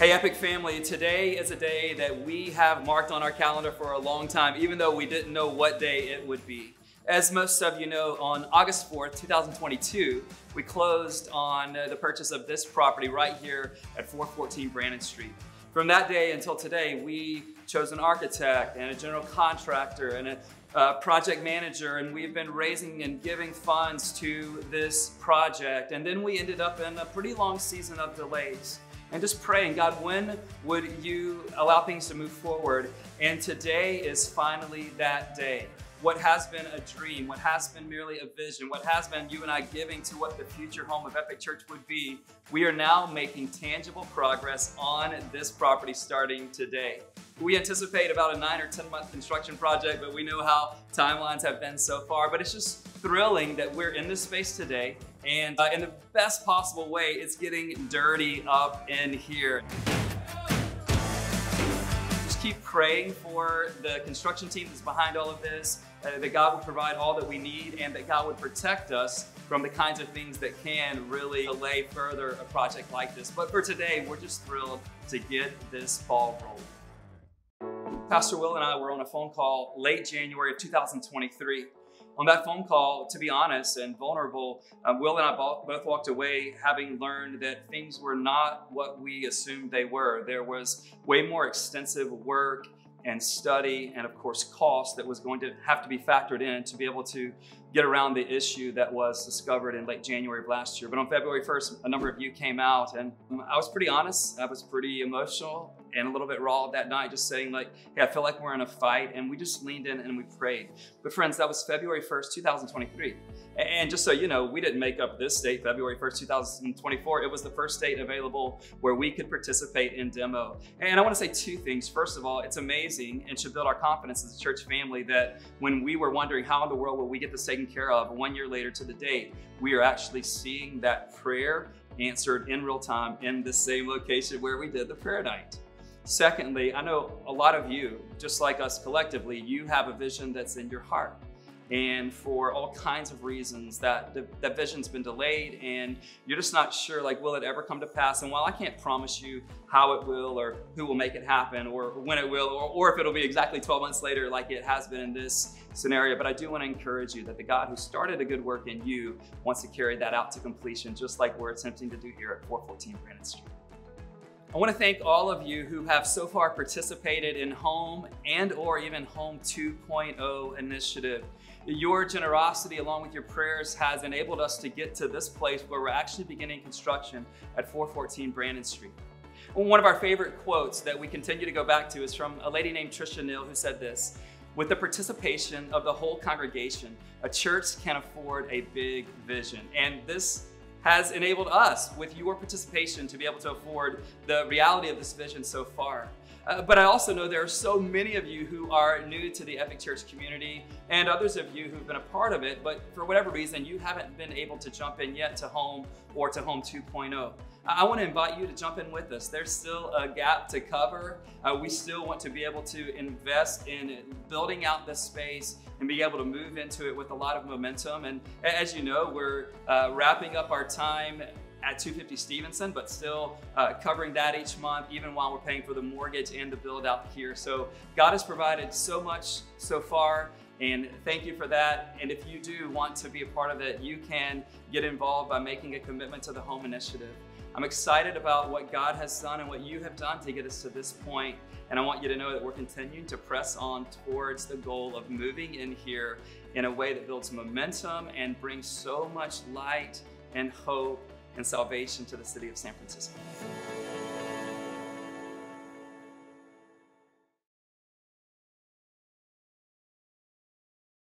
Hey Epic family, today is a day that we have marked on our calendar for a long time, even though we didn't know what day it would be. As most of you know, on August 4th, 2022, we closed on the purchase of this property right here at 414 Brannan Street. From that day until today, we chose an architect and a general contractor and a project manager, and we've been raising and giving funds to this project. And then we ended up in a pretty long season of delays. And just praying, God, when would you allow things to move forward? And today is finally that day. What has been a dream, what has been merely a vision, what has been you and I giving to what the future home of Epic Church would be, we are now making tangible progress on this property starting today. We anticipate about a 9 or 10 month construction project, but we know how timelines have been so far. But it's just thrilling that we're in this space today, and in the best possible way, it's getting dirty up in here. Just keep praying for the construction team that's behind all of this, that God would provide all that we need, and that God would protect us from the kinds of things that can really delay further a project like this. But for today, we're just thrilled to get this ball rolling. Pastor Will and I were on a phone call late January of 2023. On that phone call, to be honest and vulnerable, Will and I both walked away having learned that things were not what we assumed they were. There was way more extensive work and study and, of course, cost that was going to have to be factored in to be able to get around the issue that was discovered in late January of last year. But on February 1st, a number of you came out, and I was pretty honest. I was pretty emotional and a little bit raw that night, just saying like, hey, I feel like we're in a fight, and we just leaned in and we prayed. But friends, that was February 1st, 2023. And just so you know, we didn't make up this date, February 1st, 2024. It was the first date available where we could participate in demo. And I want to say two things. First of all, it's amazing and should build our confidence as a church family that when we were wondering how in the world will we get this taken care of 1 year later to the date, we are actually seeing that prayer answered in real time in the same location where we did the prayer night. Secondly, I know a lot of you, just like us collectively, you have a vision that's in your heart. And for all kinds of reasons, that vision's been delayed, and you're just not sure, like, will it ever come to pass? And while I can't promise you how it will or who will make it happen or when it will or if it'll be exactly 12 months later like it has been in this scenario, but I do want to encourage you that the God who started a good work in you wants to carry that out to completion, just like we're attempting to do here at 414 Brannan Street. I want to thank all of you who have so far participated in Home and or even Home 2.0 initiative. Your generosity along with your prayers has enabled us to get to this place where we're actually beginning construction at 414 Brannan Street. One of our favorite quotes that we continue to go back to is from a lady named Trisha Neal, who said this: "With the participation of the whole congregation, a church can afford a big vision." And this has enabled us, with your participation, to be able to afford the reality of this vision so far. But I also know there are so many of you who are new to the Epic Church community and others of you who've been a part of it, but for whatever reason, you haven't been able to jump in yet to Home or to Home 2.0. I want to invite you to jump in with us. There's still a gap to cover. We still want to be able to invest in building out this space and be able to move into it with a lot of momentum. And as you know, we're wrapping up our time at 250 Stevenson, but still covering that each month, even while we're paying for the mortgage and the build out here. So God has provided so much so far, and thank you for that. And if you do want to be a part of it, you can get involved by making a commitment to the Home Initiative. I'm excited about what God has done and what you have done to get us to this point. And I want you to know that we're continuing to press on towards the goal of moving in here in a way that builds momentum and brings so much light and hope and salvation to the city of San Francisco.